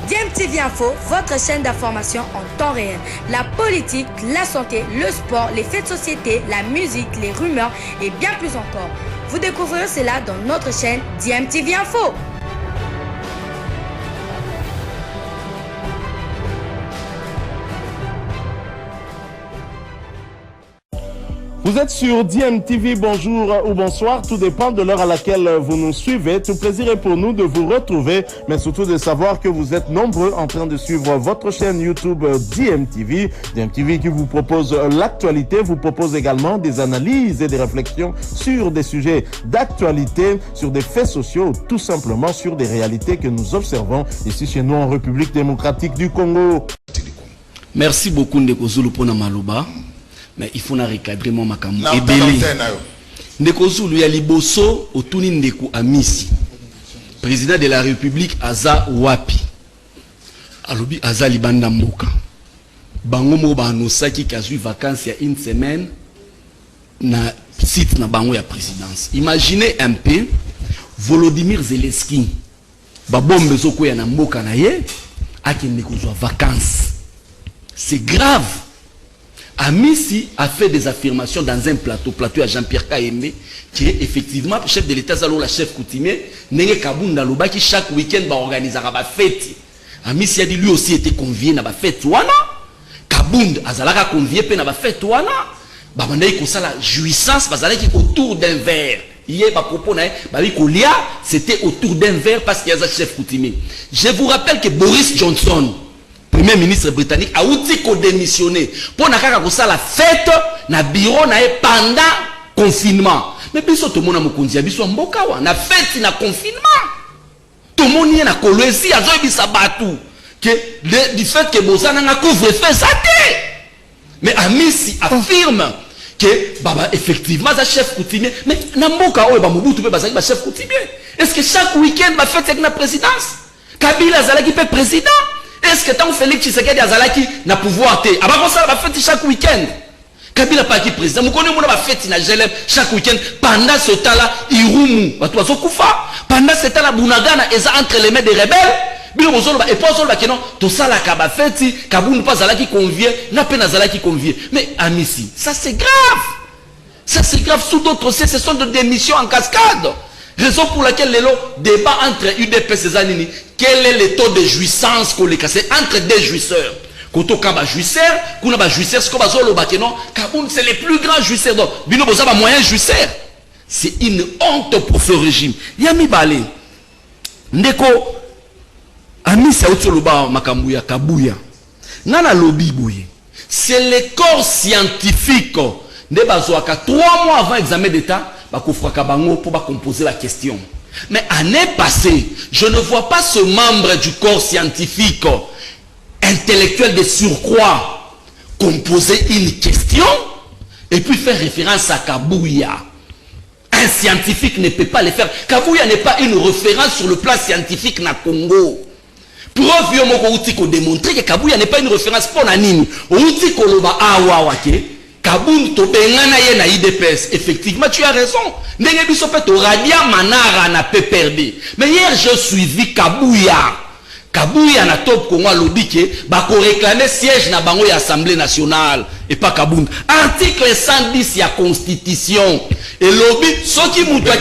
DMTV Info, votre chaîne d'information en temps réel. La politique, la santé, le sport, les faits de société, la musique, les rumeurs et bien plus encore. Vous découvrirez cela dans notre chaîne DMTV Info. Vous êtes sur DMTV, bonjour ou bonsoir, tout dépend de l'heure à laquelle vous nous suivez. Tout plaisir est pour nous de vous retrouver, mais surtout de savoir que vous êtes nombreux en train de suivre votre chaîne YouTube DMTV. DMTV qui vous propose l'actualité, vous propose également des analyses et des réflexions sur des sujets d'actualité, sur des faits sociaux, tout simplement sur des réalités que nous observons ici chez nous en République démocratique du Congo. Merci beaucoup Ndeko Zulu pour Maloba. Mais il faut recadrer mon makambo. Ndeko Zulu ya liboso otuni Ndeko Amisi. Président de la République aza wapi. Alobi aza libanda mboka. Bango mo banosaki kazui vacances ya une semaine na site na bango ya présidence. Imaginez un peu Volodymyr Zelensky. Babombe zoko ya na mboka na ye akende kozwa vacances. C'est grave. Amisi a fait des affirmations dans un plateau à Jean-Pierre Kaembe, qui est effectivement chef de l'État, la chef coutumier, Nenge Kabunda Loba, qui chaque week-end va organiser une fête. Amisi a dit lui aussi était convié à la fête. Kabunda Azalaka convié à la fête. Babanda y a la jouissance autour d'un verre. Hier, c'était autour d'un verre parce qu'il y a un chef coutumier. Je vous rappelle que Boris Johnson, Premier ministre britannique, a outil qu'on démissionné pour la fête na bureau na pendant confinement. Mais biso tout le monde a mokonzi biso mboka wa na fête na confinement. Tout le monde y na kolwezi a zo bisa batu que du fait que bozana na couvre-feu ça té. Mais Amisi affirme que baba effectivement za chef coutumier mais na mboka o ba Mobutu pe bazaki ba chef coutumier. Est-ce que chaque week-end ba fête avec la présidence? Kabila zalaki pe président? Est-ce que tant Félix Tshisekedi azalaki na pouvoir te abako ça va fête chaque week-end? Kabila pas qui président vous connaissez mon va fête na Gelem chaque week-end pendant ce temps-là Irumu batu azokufa pendant ce temps-là Bunagana eza entre les mains des rebelles bino bozolo ba et pas solo ba kenon to sala ka ba fête kabunu pas zalaki convié na pe na zalaki convié mais Amisi ça c'est grave sous d'autres ce sont des démissions en cascade. Raison pour laquelle le débat entre UDPS et Zanini, quel est le taux de jouissance qu'on les casse entre des jouisseurs. Koto kaba jouisseur, kuna ba jouisseur, ce qu'on va zolo bakeno, Kaboun c'est les plus grands jouisseurs. Donc, bino boza ba moyen jouisseur. C'est une honte pour ce régime. Yami balé. Ndeko Amisi Aotsoloba makambuya kabuya. Nana lobby boye. C'est le corps scientifique. Ndebazoaka 3 mois avant l'examen d'État. Pour composer la question. Mais année passée, je ne vois pas ce membre du corps scientifique intellectuel de surcroît composer une question et puis faire référence à Kabouya. Un scientifique ne peut pas le faire. Kabouya n'est pas une référence sur le plan scientifique na Congo. Preuve yo démontrer que Kabouya n'est pas une référence pour Nanini. Outi koloba awawake. Kaboun to bengana ye na IDPS. Effectivement, tu as raison. Ndenge biso pe to radia manara na pe perdu. Mais hier je suivi Kabouya. Kabouya na top Congo lobby ke ba ko réclamer siège na bango ya Assemblée nationale et pas Kaboun. Article 110 ya constitution. Et lobby soki mutu a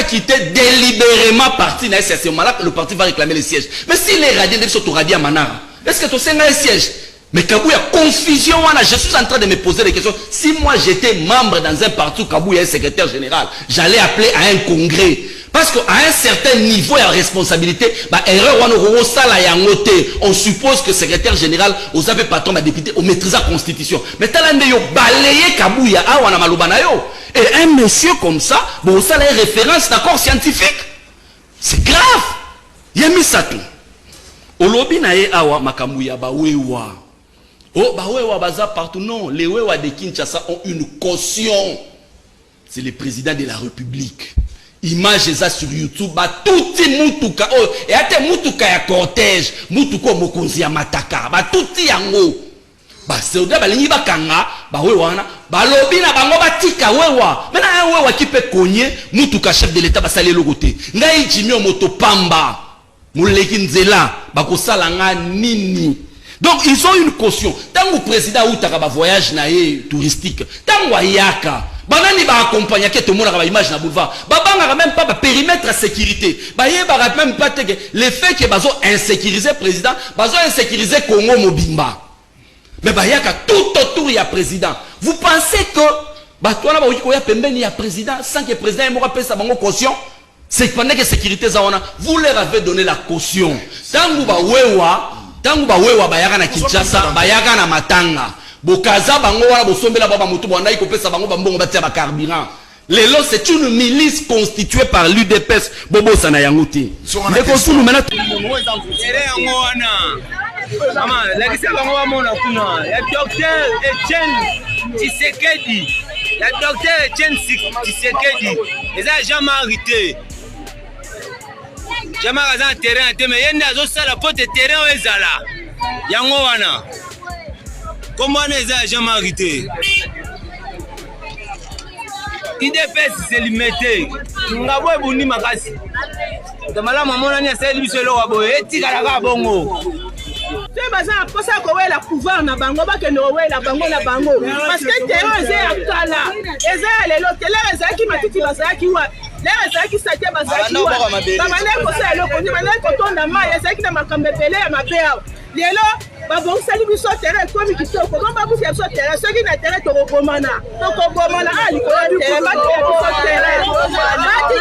quitté délibérément parti na SSC malak le parti va réclamer le siège. Mais si les radiens de to radia manara, est-ce que to senga un siège? Mais Kabouya, confusion, je suis en train de me poser des questions. Si moi j'étais membre dans un parti où Kabouya est secrétaire général, j'allais appeler à un congrès. Parce qu'à un certain niveau de responsabilité, on suppose que secrétaire général, vous avez patron de député, on maîtrise la constitution. Mais talande yo balayer Kabouya, et un monsieur comme ça, bon, ça a une référence d'accord scientifique. C'est grave. Il y a mis ça tout. Au lobby nae awa makambuya ba wewa. Oh, bah ouais, baza partout. Non, les Wewa de Kinshasa ont une caution. C'est le président de la République. Images ça sur YouTube. Bah, tout est mutuka. Oh, et à te mutuka ya cortège. Mutuko mokonzi ya mataka. Bah, tout est yango. Bah, c'est au début, bah, kanga. Bah, wewa na. Bah, lobby na bango ba tika wewa. Maintenant, un wewa qui peut cogner. Mutuka chef de l'État, bah, ça les logoté. Ngai jimio moto pamba. Mouleki nzela bakosala nga nini. Donc ils ont une caution. Tant que président ou ta voyage naé touristique, tant ayaka banani ba accompagner que tout le monde a image na boulevard. Babanga même pas périmètre à sécurité. Ba yé ba même pas que les faits que bazo insécuriser président, bazo insécuriser Congo Mobimba. Mais ba yaka tout autour il y a président. Vous pensez que ba toi là ba oya pembeni ya président sans que président ait pas sa bango caution? C'est pendant que sécurité zaona, vous leur avez donné la caution. Tangu ba wewa bayaka na Kinshasa, bayaka na Matanga. Bokaza bango wana bosombela baba mutu banda ikopesa bango bambongo batia ba carburant. Lelo c'est une milice constituée par l'UDPS Bobo sana yanguti. Ndeko sunu mena Maman, la kisa bango wa mona kuna. Ya docteur Etienne Tshisekedi. Ya docteur Etienne Tshisekedi. Eza jamais arrêté. Jamais à terrain, mais yende azo sala pote terrain ezala. Yango wana. Comment eza jamais arrêté? IDPS c'est limité. Ngabo ebundi makasi. Tamala mamona ni aseli biselo wabo etikala ka bongo. C'est baza posa ko wela pouvoir na bango ba ke no wela bango na bango parce que terrain eza akala eza lelo tele eza ki matiti baza ki wa lelo eza ki sate baza ki wa bamane ko sa lelo ni bamane ko tonda mai eza ki na makambe pele ya mapea lelo ba bon sali biso terrain komi kitoko ko ba bufi biso terrain so ki na terrain to ko bomana ali ko terrain ba ko terrain ba ti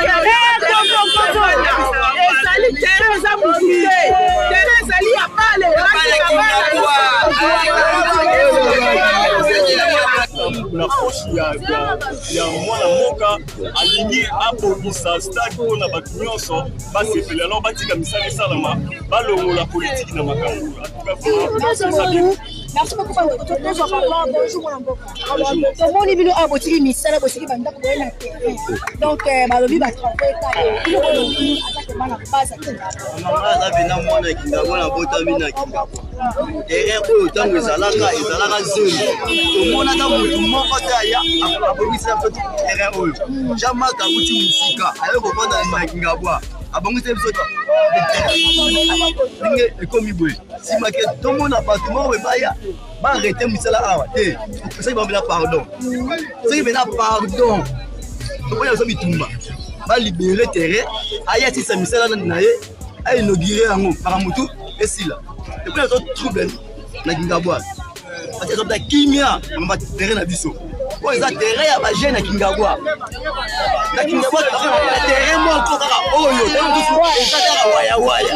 sali terrain za bufi terrain sali ya pale la poche ya mwana moka alingi abobisa stade mpona bato nyonso basepela alors batika misala esalama balongola politiki na makambo. Merci beaucoup pour votre bonjour mon mboka. Tout le monde bino abotiki misala bosiki banda ko na terrain. Donc balobi ba travailler ka. Bino balobi attaque bana base akinga. Mama za bina mwana kinga bona bota mina kinga. Terrain ko tango ezalaka zone. Tomona ta mutu moko ta ya abobisa petit terrain oyo. Jamaka uti musika ayo ko banda na kinga bwa. Abongise biso to. Ninge ekomi boy. Simake tomona appartement we baya. Ba arrêter misala awa te. Ça va me pardon. C'est bien pardon. Oya so bitumba. Ba libérer terrain. Aya ti sa misala na ye. Ay inaugurer yango par mutu esila. Et puis les autres troubles na Kingabwa. Parce que ça kimia on va terrain na biso. Bon ça terrain ya ba jeune na Kingabwa. Na Kingabwa terrain mo ko kaka oyo. Ça waya waya.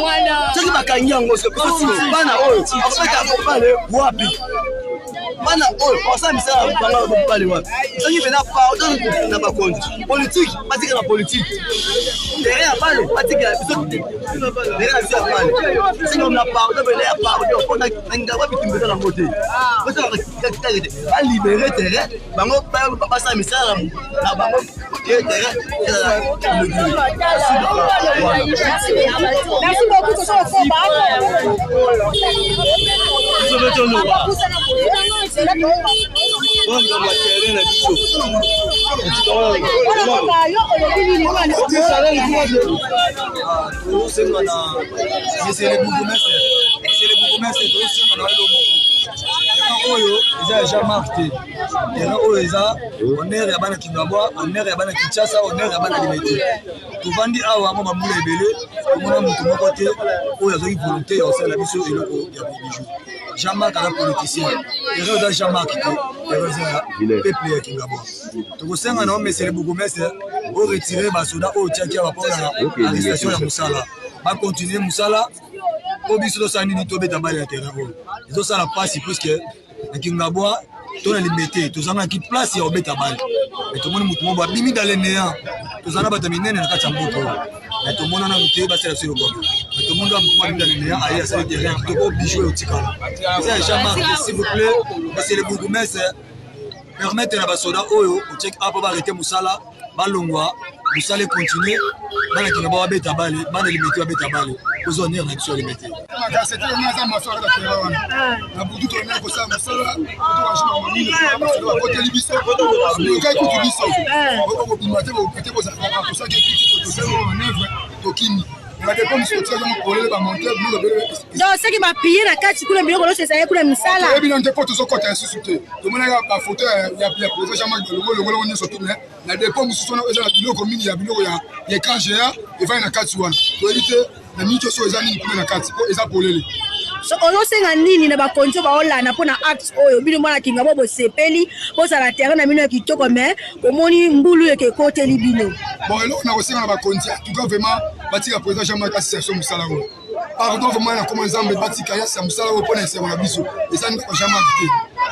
Ce qui va kangia ngo se possible. Bana oyo. En fait on va le wapi. Bana oyo on ça misala bana ko parler wapi. Ce qui vient pardon na ba compte. Politique, pas dire la politique. Terrain ya bale, pas dire la biso. Terrain ya biso bale. Si on a pardon, ben là pardon, on a Kingabwa bitumbe dans la moté. Parce que va libérer terrain, bango pas ça misala na bango terrain. Merci beaucoup de ça au oyo eza déjà marqué terrain oyo eza honneur ya bana Kingabwa, honneur ya bana Kinshasa, honneur ya bana Limete. Tovandi awa mo bambula ebele omona mutu moko te oyo azali volonté ya osala biso eloko ya bijou. Jean-Marc ala politicien terrain oyo Jean-Marc te terrain eza peuple ya Kingabwa. Tokosenga na monsieur le bourgmestre o retirer basoda oyo tiaki ya bapona na arrestation ya musala ba continuer musala au biso to sani ni tobeta bale ya terrain oyo ezo sala passe puisque na Kingabwa to na Limete tozanga ki place ya obeta bale et tout le monde mutu mo bimi dans le néant tozana bata minene na kati ya mboto et tout le monde na mutu ba sala sur le bombe et tout le monde va mutu dans le néant aïe à ce terrain to ko bijou otikala c'est Jean-Marc s'il vous plaît monsieur le bourgmestre permettre na basoda oyo o check up ba arrêter musala balongwa musala continuer bana Kingabwa beta bale bana Limete ba beta bale ozonner na biso Limete. C'était le matin ma soirée de terrain. Na butu to na ko sa masala to washima mamini ko côté libiso ko kai ko libiso ko ko bimate ko pete ko sa ko sa ke to se en œuvre to kini donc ce qui m'a pillé la carte kuna biloko loso ezali kuna misala ebino ndepo tozokota lisusu te tomonaka bafoto ya président Jean-Marc longolongo nyonso tuna na depo mosusu wana eza na biloko mingi ya biloko ya écran géant evali na kati wana toyebi te na mingi nyonso eza nini kuna na kati po eza polele so ozosenga nini na bakonzi baolanda mpo na acte oyo bino mwana kinga bo bosepeli bozala terrain na bino ya kitoko mais omoni mbulu eke ekoteli bino bon eloko na kosenga na bakonzi en tout cas vraiment batika président Jean-Marc asisation mosala oyo pardon vraiment na koma nzambe batika yasa mosala oyo mpo na esengo na biso eza ndeko Jean-Marc te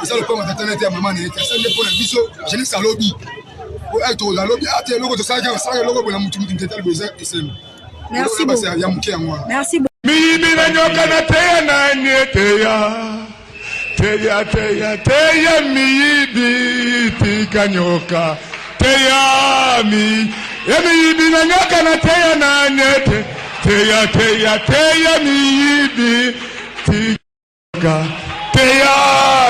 eza lopango tata nete ya mama na ete asa nde mpo na biso jeunesse alobi toza lobi ate eloko tosalaka eloko bona mutu ntetali boza esengo merci beaucoup ya moke yango wana merci beaucoup Mibina nyoka na teya nanye teya miyibi tika nyoka teya mibina nyoka na teya nanye teya miyibi tika teya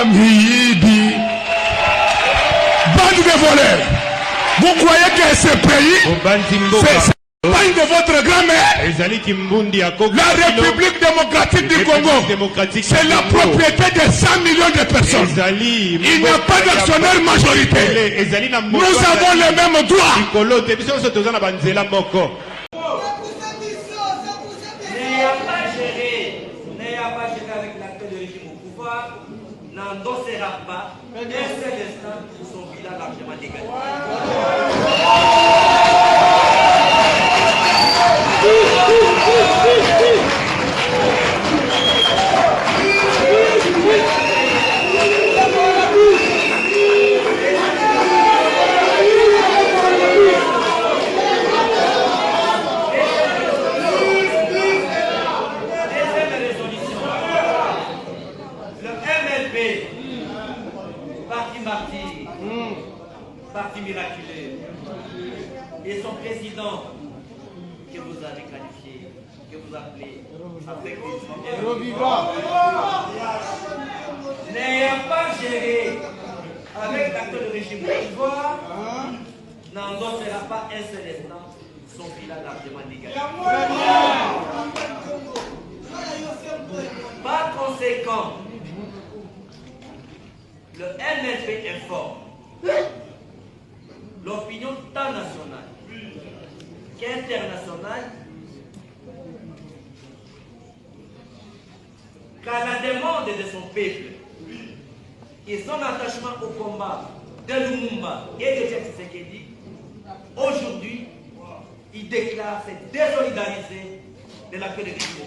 miyibi. Bande de voleurs, vous croyez que ce pays c'est pas de votre grand-mère. La République démocratique du Congo, c'est la propriété de 100 millions de personnes. Il n'y a pas d'actionnaire majoritaire. Nous avons les mêmes droits. N'ayant pas géré avec l'acteur de régime au pouvoir, n'endossera pas un seul instant pour son bilan largement négatif. Parti miraculeux, et son président que vous avez qualifié, que vous appelez avec n'ayant pas géré avec l'acteur de régime au pouvoir, n'endossera pas un seul instant son bilan largement négatif. Par conséquent, le MLP informe l'opinion tant nationale qu'internationale qu'à la demande de son peuple et son attachement au combat de Lumumba et de Tshisekedi, aujourd'hui, il déclare se désolidariser de la paix de Congo.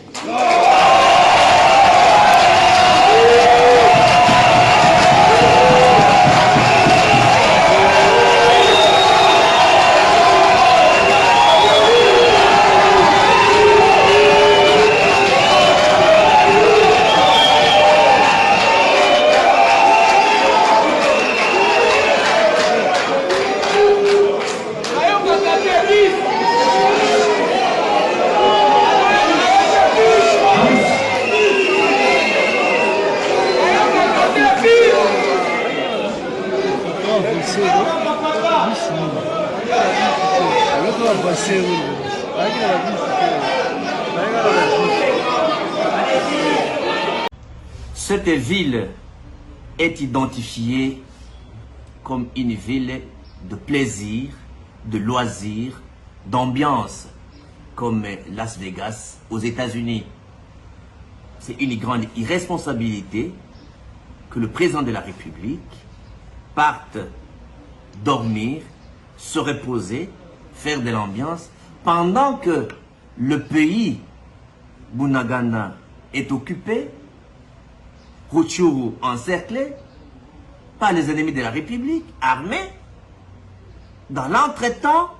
Cette ville est identifiée comme une ville de plaisir, de loisirs, d'ambiance, comme Las Vegas aux États-Unis. C'est une grande irresponsabilité que le président de la République parte dormir, se reposer, faire de l'ambiance, pendant que le pays, Bunagana, est occupé, Rutshuru encerclé par les ennemis de la République, armés. Dans l'entretemps,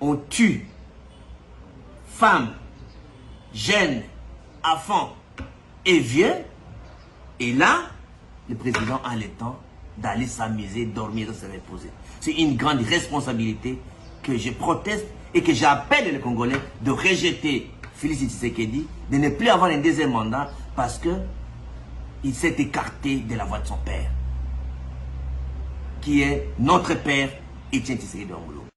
on tue femmes, jeunes, enfants et vieux. Et là, le président a le temps d'aller s'amuser, dormir, se reposer. C'est une grande responsabilité que je proteste et que j'appelle les Congolais de rejeter Félix Tshisekedi, de ne plus avoir un deuxième mandat parce qu'il s'est écarté de la voie de son père, qui est notre père, Etienne Tshisekedi Ambolo.